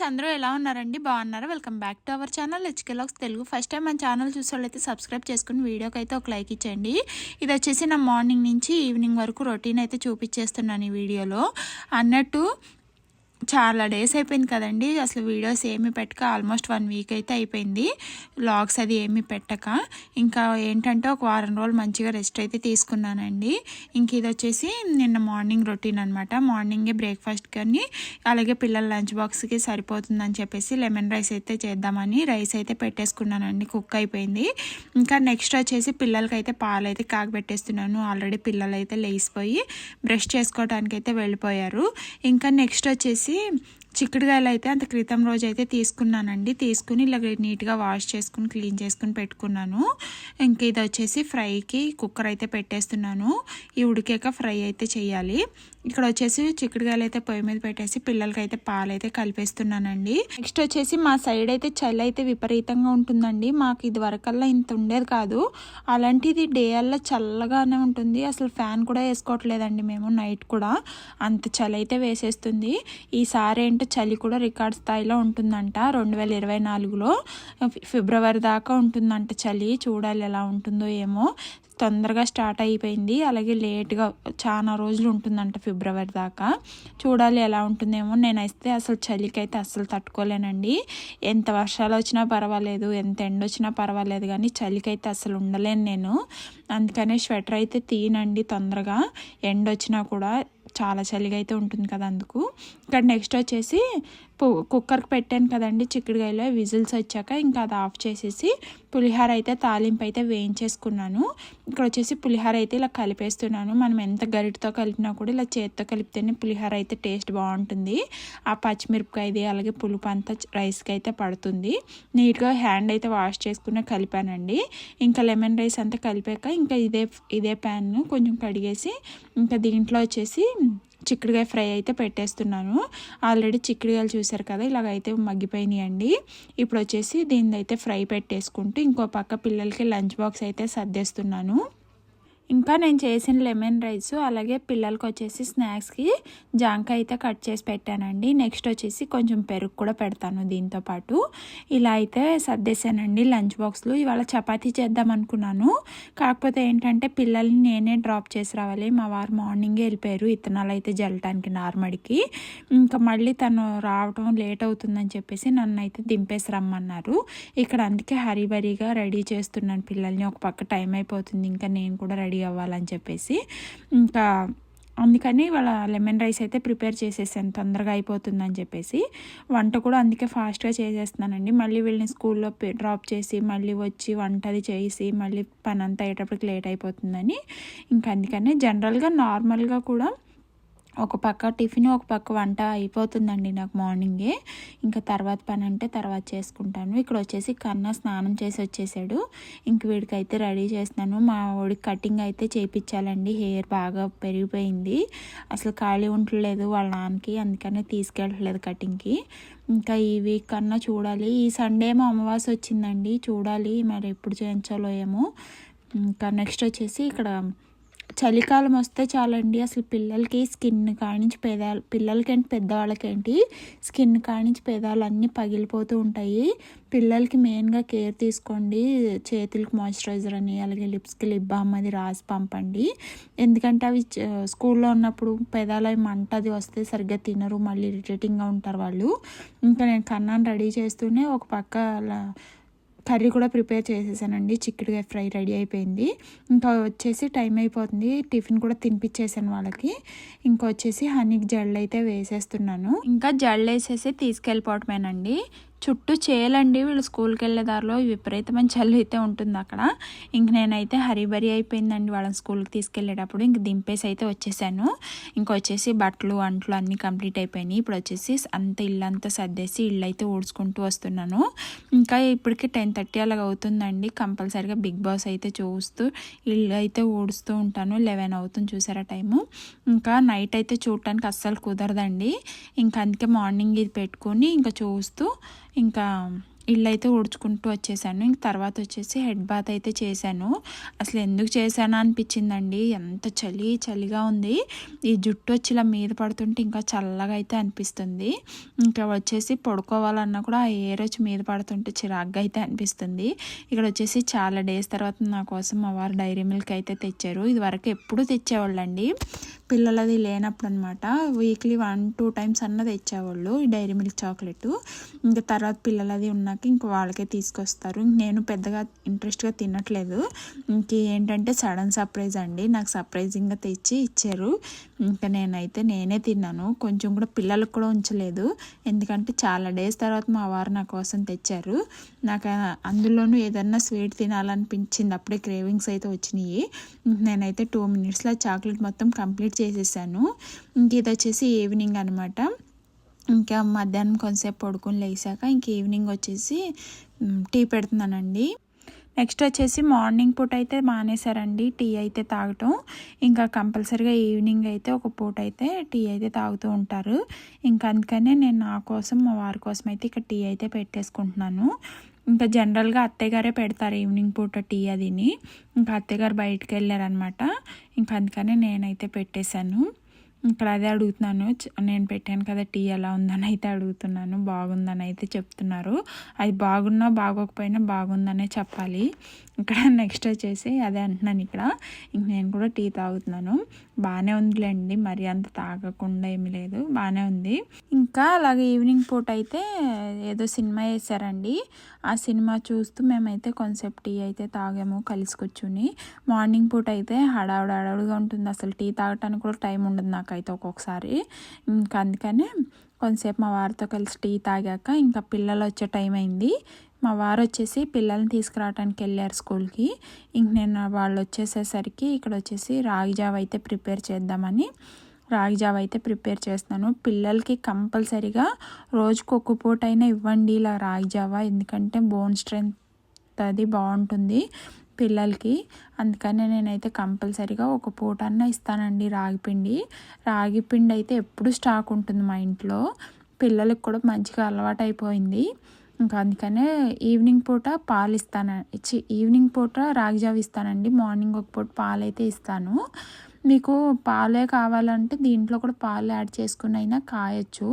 Friends అందరూ ఎలా ఉన్నారండి? బాగున్నారా? Welcome back to our channel HK logs Telugu. First time మన ఛానల్ చూసేవాళ్ళైతే సబ్స్క్రైబ్ చేసుకుని వీడియోకి అయితే ఒక లైక్ ఇచ్చేయండి. ఇది వచ్చేసి నా మార్నింగ్ నుంచి ఈవినింగ్ వరకు రొటీన్ అయితే చూపించేస్తున్నాను ఈ వీడియోలో. అన్నట్టు చాలా డేస్ అయిపోయింది కదండి, అసలు వీడియోస్ ఏమి పెట్టక ఆల్మోస్ట్ 1 వీక్ అయితే అయిపోయింది. వ్లాగ్స్ అది ఏమి పెట్టక. ఇంకా ఏంటంటే ఒక వారం రోజులు మంచిగా రెస్ట్ అయితే తీసుకున్నానండి. ఇంక ఇది వచ్చేసి నిన్న మార్నింగ్ రొటీన్ అనమాట. మార్నింగే బ్రేక్ఫాస్ట్ కానీ అలాగే పిల్లల లంచ్ బాక్స్కి సరిపోతుందని చెప్పేసి లెమన్ రైస్ అయితే చేద్దామని రైస్ అయితే పెట్టేసుకున్నానండి. కుక్ అయిపోయింది. ఇంకా నెక్స్ట్ వచ్చేసి పిల్లలకైతే పాలు అయితే కాగబెట్టేస్తున్నాను. ఆల్రెడీ పిల్లలు అయితే లేసిపోయి బ్రష్ చేసుకోవడానికి అయితే వెళ్ళిపోయారు. ఇంకా నెక్స్ట్ వచ్చేసి చిక్కుడుకాయలు అయితే అంత క్రితం రోజు అయితే తీసుకున్నానండి. తీసుకుని ఇలా నీట్గా వాష్ చేసుకుని క్లీన్ చేసుకుని పెట్టుకున్నాను. ఇంక ఇది వచ్చేసి ఫ్రైకి కుక్కర్ అయితే పెట్టేస్తున్నాను. ఈ ఉడికాక ఫ్రై అయితే చేయాలి. ఇక్కడ వచ్చేసి చిక్కుడుకాయలు అయితే పొయ్యి మీద పెట్టేసి పిల్లలకైతే పాలు అయితే కలిపేస్తున్నానండి. నెక్స్ట్ వచ్చేసి మా సైడ్ అయితే చలి అయితే విపరీతంగా ఉంటుందండి. మాకు ఇది వరకల్లా ఇంత ఉండేది కాదు. అలాంటిది డే అల్లా చల్లగానే ఉంటుంది. అసలు ఫ్యాన్ కూడా వేసుకోవట్లేదండి మేము. నైట్ కూడా అంత చలి అయితే వేసేస్తుంది. ఈసారి ఏంటో చలి కూడా రికార్డ్ స్థాయిలో ఉంటుందంట. 2024లో ఫిబ్రవరి దాకా ఉంటుందంట చలి. చూడాలి ఎలా ఉంటుందో ఏమో. తొందరగా స్టార్ట్ అయిపోయింది, అలాగే లేట్గా చాలా రోజులు ఉంటుందంట ఫిబ్రవరి దాకా. చూడాలి ఎలా ఉంటుందేమో. నేనైతే అసలు చలికైతే అస్సలు తట్టుకోలేనండి. ఎంత వర్షాలు వచ్చినా పర్వాలేదు, ఎంత ఎండ వచ్చినా పర్వాలేదు, కానీ చలికైతే అసలు ఉండలేను నేను. అందుకనే స్వెటర్ అయితే తీయనండి తొందరగా. ఎండ వచ్చినా కూడా చాలా చలిగా అయితే ఉంటుంది కదా, అందుకు. ఇక్కడ నెక్స్ట్ వచ్చేసి కుక్కర్కి పెట్టాను కదండి చిక్కుడుకాయలో, విజిల్స్ వచ్చాక ఇంకా అది ఆఫ్ చేసేసి పులిహోర అయితే తాలింపు అయితే వేయించేసుకున్నాను. ఇక్కడ వచ్చేసి పులిహోర అయితే ఇలా కలిపేస్తున్నాను. మనం ఎంత గరిటతో కలిపినా కూడా ఇలా చేతితో కలిపితేనే పులిహోర అయితే టేస్ట్ బాగుంటుంది. ఆ పచ్చిమిరపకాయది అలాగే పులుపు అంతా రైస్కి అయితే పడుతుంది. నీట్గా హ్యాండ్ అయితే వాష్ చేసుకుని కలిపానండి. ఇంకా లెమన్ రైస్ అంతా కలిపాక ఇంకా ఇదే ప్యాన్ కొంచెం కడిగేసి ఇంకా దీంట్లో వచ్చేసి చిక్కుడుకాయ ఫ్రై అయితే పెట్టేస్తున్నాను. ఆల్రెడీ చిక్కుడుకాయలు చూసారు కదా, ఇలాగైతే మగ్గిపోయినాయండి. ఇప్పుడు వచ్చేసి దీన్ని అయితే ఫ్రై పెట్టేసుకుంటూ ఇంకో పక్క పిల్లలకి లంచ్ బాక్స్ అయితే సర్దేస్తున్నాను. ఇంకా నేను చేసిన లెమన్ రైస్ అలాగే పిల్లలకి వచ్చేసి స్నాక్స్కి జాంకాయ అయితే కట్ చేసి పెట్టానండి. నెక్స్ట్ వచ్చేసి కొంచెం పెరుగు కూడా పెడతాను దీంతో పాటు. ఇలా అయితే సర్దేశానండి లంచ్ బాక్స్లో. ఇవాళ చపాతీ చేద్దాం అనుకున్నాను. కాకపోతే ఏంటంటే పిల్లల్ని నేనే డ్రాప్ చేసి రావాలి. మా వారు మార్నింగే వెళ్ళిపోయారు ఇత్తనాలు అయితే జల్లటానికి నార్మడికి. ఇంకా మళ్ళీ తను రావడం లేట్ అవుతుందని చెప్పేసి నన్ను అయితే దింపేసి రమ్మన్నారు. ఇక్కడ అందుకే హరీబరీగా రెడీ చేస్తున్నాను పిల్లల్ని. ఒక పక్క టైం అయిపోతుంది, ఇంకా నేను కూడా రెడీ అవ్వాలని చెప్పేసి. ఇంకా అందుకని వాళ్ళ లెమన్ రైస్ అయితే ప్రిపేర్ చేసేసాను, తొందరగా అయిపోతుందని చెప్పేసి. వంట కూడా అందుకే ఫాస్ట్గా చేసేస్తున్నానండి. మళ్ళీ వీళ్ళని స్కూల్లో డ్రాప్ చేసి మళ్ళీ వచ్చి వంట అది చేసి మళ్ళీ పని అంతా అయ్యేటప్పటికి లేట్ అయిపోతుందని. ఇంకా అందుకని జనరల్గా నార్మల్గా కూడా ఒక పక్క టిఫిన్ ఒక పక్క వంట అయిపోతుందండి నాకు మార్నింగే. ఇంకా తర్వాత పని అంటే తర్వాత చేసుకుంటాను. ఇక్కడ వచ్చేసి కన్నా స్నానం చేసి వచ్చేసాడు. ఇంక వీడికైతే రెడీ చేస్తున్నాను. మా వాడికి కటింగ్ అయితే చేయించాలండి. హెయిర్ బాగా పెరిగిపోయింది, అసలు ఖాళీ ఉండలేదు వాళ్ళ నాన్నకి, అందుకనే తీసుకెళ్ళట్లేదు కటింగ్కి. ఇంకా ఈ వీక్ కన్నా చూడాలి. ఈ సండే ఏమో అమావాస్య వచ్చిందండి, చూడాలి మరి ఎప్పుడు చేయించాలో ఏమో. ఇంకా నెక్స్ట్ వచ్చేసి ఇక్కడ చలికాలం వస్తే చాలండి అసలు పిల్లలకి స్కిన్ కానించి పిల్లలకేంటి పెద్దవాళ్ళకేంటి స్కిన్ కానించి పెదాలు అన్నీ పగిలిపోతూ ఉంటాయి. పిల్లలకి మెయిన్గా కేర్ తీసుకోండి. చేతులకి మాయిశ్చరైజర్ అని అలాగే లిప్స్కి లిప్ బామ్ అది రాసి పంపండి. ఎందుకంటే అవి స్కూల్లో ఉన్నప్పుడు పెదాలు అవి మంట అది వస్తే సరిగ్గా తినరు, మళ్ళీ ఇరిటేటింగ్గా ఉంటారు వాళ్ళు. ఇంకా నేను కన్నాను రెడీ చేస్తూనే ఒక పక్క అలా కర్రీ కూడా ప్రిపేర్ చేసేసానండి. చిక్కుడుకాయ ఫ్రై రెడీ అయిపోయింది. ఇంకా వచ్చేసి టైం అయిపోతుంది, టిఫిన్ కూడా తినిపించేసాను వాళ్ళకి. ఇంకా వచ్చేసి హనీకి జల్లు అయితే వేసేస్తున్నాను. ఇంకా జల్లు వేసేసి తీసుకెళ్ళిపోవటమేనండి. చుట్టూ చేయాలండి వీళ్ళు స్కూల్కి వెళ్ళే దారిలో విపరీతమైన చలి అయితే ఉంటుంది అక్కడ. ఇంక నేనైతే హరీబరీ అయిపోయిందండి వాళ్ళని స్కూల్కి తీసుకెళ్ళేటప్పుడు. ఇంక దింపేసి అయితే వచ్చేసాను. ఇంకా వచ్చేసి బట్టలు అంట్లు అన్నీ కంప్లీట్ అయిపోయినాయి. ఇప్పుడు వచ్చేసి అంత ఇల్లు అంతా సర్దేసి ఇల్లు అయితే ఊడ్చుకుంటూ వస్తున్నాను. ఇంకా ఇప్పటికి 10:30 అలాగ అవుతుందండి. కంపల్సరీగా బిగ్ బాస్ అయితే చూస్తూ ఇల్లు అయితే ఊడుస్తూ ఉంటాను. 11 అవుతుంది చూసారా టైము. ఇంకా నైట్ అయితే చూడటానికి అస్సలు కుదరదండి. ఇంకా అందుకే మార్నింగ్ ఇది పెట్టుకొని ఇంకా చూస్తూ ఇంకా ఇల్లు అయితే ఊడ్చుకుంటూ వచ్చేసాను. ఇంక తర్వాత వచ్చేసి హెడ్ బాత్ అయితే చేశాను. అసలు ఎందుకు చేశానా అనిపించిందండి. ఎంత చలిగా ఉంది. ఈ జుట్టు వచ్చి ఇలా మీద పడుతుంటే ఇంకా చల్లగా అయితే అనిపిస్తుంది. ఇంకా వచ్చేసి పడుకోవాలన్నా కూడా ఆ ఎయిర్ వచ్చి మీద పడుతుంటే చిరాగ్గా అయితే అనిపిస్తుంది. ఇక్కడ వచ్చేసి చాలా డేస్ తర్వాత నా కోసం మా వారు డైరీ మిల్క్ అయితే తెచ్చారు. ఇది వరకు ఎప్పుడు తెచ్చేవాళ్ళండి, పిల్లలది లేనప్పుడు అనమాట. వీక్లీ 1-2 టైమ్స్ అన్న తెచ్చేవాళ్ళు ఈ డైరీ మిల్క్ చాక్లెట్. ఇంకా తర్వాత పిల్లలది ఉన్నాక ఇంక వాళ్ళకే తీసుకొస్తారు. నేను పెద్దగా ఇంట్రెస్ట్గా తినట్లేదు. ఇంక ఏంటంటే సడన్ సర్ప్రైజ్ అండి, నాకు సర్ప్రైజింగ్గా తెచ్చి ఇచ్చారు. ఇంకా నేనే తిన్నాను, కొంచెం కూడా పిల్లలకు కూడా ఉంచలేదు. ఎందుకంటే చాలా డేస్ తర్వాత మా వారు నా కోసం తెచ్చారు. నాకు అందులోనూ ఏదన్నా స్వీట్ తినాలనిపించింది, అప్పుడే క్రేవింగ్స్ అయితే వచ్చినాయి. నేనైతే 2 minutesలో చాక్లెట్ మొత్తం కంప్లీట్ చేసేసాను. ఇంక ఇది వచ్చేసి ఈవినింగ్ అనమాట. ఇంకా మధ్యాహ్నం కొంతసేపు పడుకొని లేచాక ఇంక ఈవినింగ్ వచ్చేసి టీ పెడుతున్నానండి. నెక్స్ట్ వచ్చేసి మార్నింగ్ పూట అయితే మానేశారండి టీ అయితే తాగటం. ఇంకా కంపల్సరీగా ఈవినింగ్ అయితే ఒక పూట అయితే టీ అయితే తాగుతూ ఉంటారు. ఇంకా అందుకనే నేను నా కోసం మా వారి కోసం అయితే ఇక్కడ టీ అయితే పెట్టేసుకుంటున్నాను. ఇంకా జనరల్గా అత్తయ్య గారే పెడతారు ఈవినింగ్ పూట టీ అదిని. ఇంకా అత్తయ్య గారు బయటకు వెళ్ళారనమాట. ఇంకా అందుకనే నేనైతే పెట్టేశాను. ఇక్కడ అదే అడుగుతున్నాను, నేను పెట్టాను కదా టీ ఎలా ఉందని అయితే అడుగుతున్నాను. బాగుందని అయితే చెప్తున్నారు. అది బాగున్నా బాగోకపోయినా బాగుందనే చెప్పాలి. ఇక్కడ నెక్స్ట్ వచ్చేసి అదే అంటున్నాను. ఇక్కడ ఇంక నేను కూడా టీ తాగుతున్నాను. బాగానే ఉందిలేండి, మరి అంత తాగకుండా ఏమీ లేదు, బాగానే ఉంది. ఇంకా అలాగే ఈవినింగ్ పూట అయితే ఏదో సినిమా వేసారండి. ఆ సినిమా చూస్తూ మేమైతే కొంతసేపు టీ అయితే తాగాము కలిసి కూర్చుని. మార్నింగ్ పూట అయితే హడావుడిగా ఉంటుంది, అసలు టీ తాగటానికి కూడా టైం ఉండదు నాకైతే ఒక్కొక్కసారి. ఇంకా అందుకనే కొంతసేపు మా వారితో కలిసి టీ తాగాక ఇంకా పిల్లలు వచ్చే టైం అయింది. మా వారు వచ్చేసి పిల్లల్ని తీసుకురావడానికి వెళ్ళారు స్కూల్కి. ఇంక నేను వాళ్ళు వచ్చేసేసరికి ఇక్కడ వచ్చేసి రాగి జావ అయితే ప్రిపేర్ చేద్దామని రాగి జావ అయితే ప్రిపేర్ చేస్తున్నాను. పిల్లలకి కంపల్సరీగా రోజుకు ఒక పూట అయినా ఇవ్వండి ఇలా రాగి జావ, ఎందుకంటే బోన్ స్ట్రెంత్ అది బాగుంటుంది పిల్లలకి. అందుకనే నేనైతే కంపల్సరీగా ఒక పూట అన్న ఇస్తానండి రాగి పిండి అయితే ఎప్పుడు స్టాక్ ఉంటుంది మా ఇంట్లో. పిల్లలకి కూడా మంచిగా అలవాటు అయిపోయింది. ఇంకా అందుకనే ఈవినింగ్ పూట పాలు ఈవినింగ్ పూట రాగి జావ ఇస్తానండి. మార్నింగ్ ఒక పూట పాలు అయితే ఇస్తాను. మీకు పాలే కావాలంటే దీంట్లో కూడా పాలు యాడ్ చేసుకుని అయినా కాయచ్చు.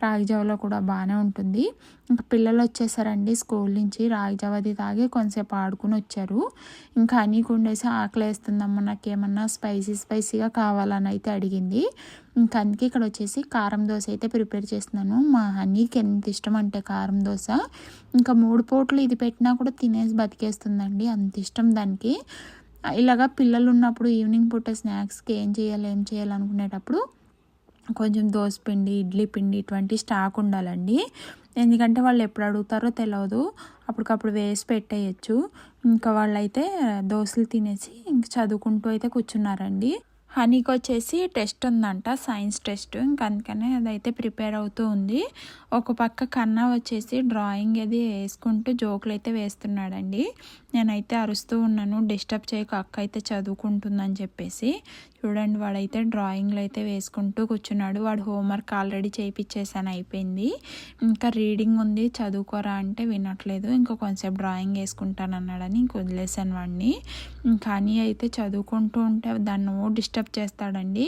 రాగి జావలో కూడా బాగానే ఉంటుంది. ఇంకా పిల్లలు వచ్చేసారండి స్కూల్ నుంచి, రాగి జావ అది తాగి కొంతసేపు ఆడుకుని వచ్చారు. ఇంకా హనీకి ఉండేసి ఆకలి వేస్తుందమ్మ, నాకేమన్నా స్పైసీగా కావాలని అయితే అడిగింది. ఇంకా అందుకే ఇక్కడ వచ్చేసి కారం దోశ అయితే ప్రిపేర్ చేస్తున్నాను. మా హనీకి ఎంత ఇష్టం అంటే కారం దోశ, ఇంకా 3 పూటలు ఇది పెట్టినా కూడా తినేసి బతికేస్తుందండి, అంత ఇష్టం దానికి. ఇలాగా పిల్లలు ఉన్నప్పుడు ఈవినింగ్ పూట స్నాక్స్కి ఏం చేయాలనుకునేటప్పుడు కొంచెం దోసపిండి, ఇడ్లీ పిండి ఇటువంటి స్టాక్ ఉండాలండి. ఎందుకంటే వాళ్ళు ఎప్పుడు అడుగుతారో తెలియదు, అప్పటికప్పుడు వేసి పెట్టేయచ్చు. ఇంకా వాళ్ళైతే దోశలు తినేసి ఇంక చదువుకుంటూ అయితే కూర్చున్నారండి. హనీకి వచ్చేసి టెస్ట్ ఉందంట, సైన్స్ టెస్ట్. ఇంక అందుకనే అదైతే ప్రిపేర్ అవుతూ ఉంది. ఒక పక్క కన్నా వచ్చేసి డ్రాయింగ్ అది వేసుకుంటూ జోకులు అయితే వేస్తున్నాడండి. నేనైతే అరుస్తూ ఉన్నాను, డిస్టర్బ్ చేయక, అక్క అయితే చదువుకుంటుందని చెప్పేసి. చూడండి వాడైతే డ్రాయింగ్లు అయితే వేసుకుంటూ కూర్చున్నాడు. వాడు హోంవర్క్ ఆల్రెడీ చేయించేసాను, అయిపోయింది. ఇంకా రీడింగ్ ఉంది చదువుకోరా అంటే వినట్లేదు. ఇంకా కొంచెంసేపు డ్రాయింగ్ వేసుకుంటాను అన్నాడని ఇంక వదిలేసాను వాడిని. కానీ అయితే చదువుకుంటూ ఉంటే దాన్ని డిస్టర్బ్ చేస్తాడండి.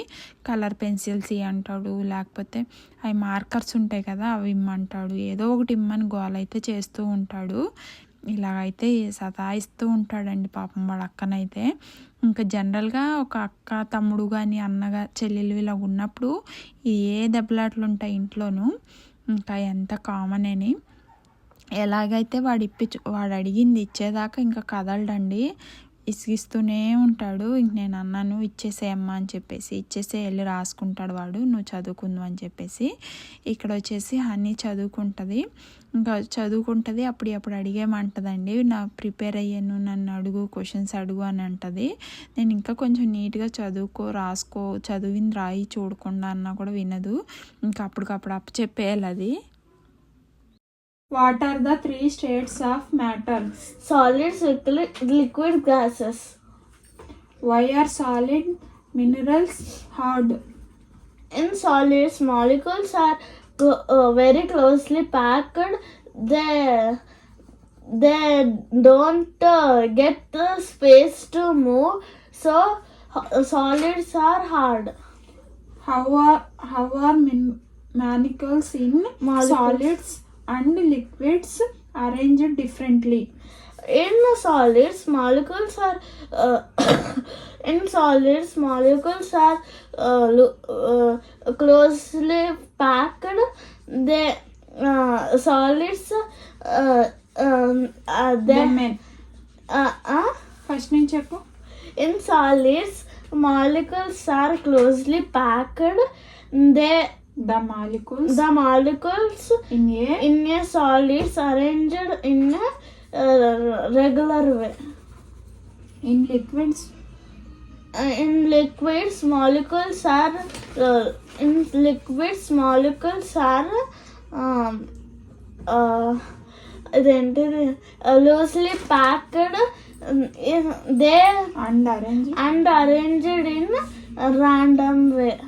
కలర్ పెన్సిల్స్ అంటాడు, లేకపోతే అవి మార్కర్స్ ఉంటాయి కదా అవి ఇమ్మంటాడు, ఏదో ఒకటి ఇమ్మని గోల అయితే చేస్తూ ఉంటాడు. ఇలాగైతే సతాయిస్తూ ఉంటాడండి పాపం వాడు అక్కనైతే. ఇంకా జనరల్గా ఒక అక్క తమ్ముడు కానీ అన్నగా చెల్లెలు ఇలా ఉన్నప్పుడు ఏ దెబ్బలాట్లు ఉంటాయి ఇంట్లోనూ, ఇంకా ఎంత కామన్ అని. ఎలాగైతే వాడు అడిగింది ఇచ్చేదాకా ఇంకా కదలడండి, ఇసిగిస్తూనే ఉంటాడు. ఇంక నేను అన్నాను ఇచ్చేసేయమ్మా అని చెప్పేసి, ఇచ్చేసే వెళ్ళి రాసుకుంటాడు వాడు, నువ్వు చదువుకుందు అని చెప్పేసి. ఇక్కడ వచ్చేసి హనీ చదువుకుంటుంది. ఇంకా చదువుకుంటుంది, అప్పుడు అడిగేమంటదండి, నా ప్రిపేర్ అయ్యాను, నన్ను అడుగు, క్వశ్చన్స్ అడుగు అని అంటది. నేను ఇంకా కొంచెం నీట్గా రాసుకో, చదివింది రాయి చూడకుండా అన్నా కూడా వినదు. ఇంకా అప్పటికప్పుడు చెప్పేయాలి అది. What are the 3 states of matter? Solids, liquid, gases. Why are solid minerals hard? In solids, molecules are very closely packed. they don't get the space to move, so solids are hard. How are molecules in solids and liquids arranged differently? In solids, molecules are closely packed. They solids they Men. First నుంచి చెప్పు. in solids, molecules are closely packed. They The molecules in in a solids arranged in a regular way. liquids In liquids, molecules are loosely packed. They and arranged. arranged in a random way.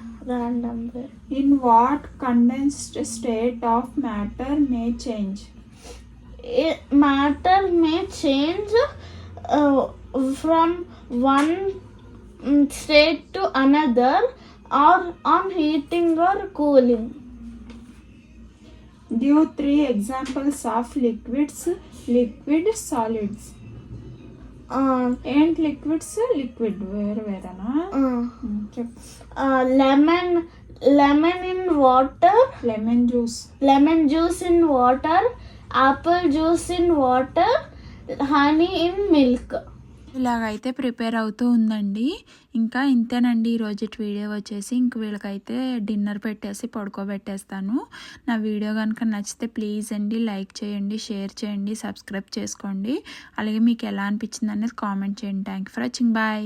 In what condensed state of matter may change? Matter may change from one state to another, or on heating or cooling. Give 3 examples of liquids, liquid, solids. ఏంటి liquids? Liquid వేరేనా? చెప్పు. Lemon in water. Lemon juice in water. Apple juice in water. Honey in milk. ఇలాగైతే prepare అవుతూ ఉందండి. ఇంకా ఇంతేనండి ఈరోజు video వచ్చేసి. ఇంక వీళ్ళకైతే డిన్నర్ పెట్టేసి పడుకోబెట్టేస్తాను. నా వీడియో కనుక నచ్చితే ప్లీజ్ అండి లైక్ చేయండి, షేర్ చేయండి, సబ్స్క్రైబ్ చేసుకోండి. అలాగే మీకు ఎలా అనిపించింది అనేది కామెంట్ చేయండి. Thank you for watching. Bye.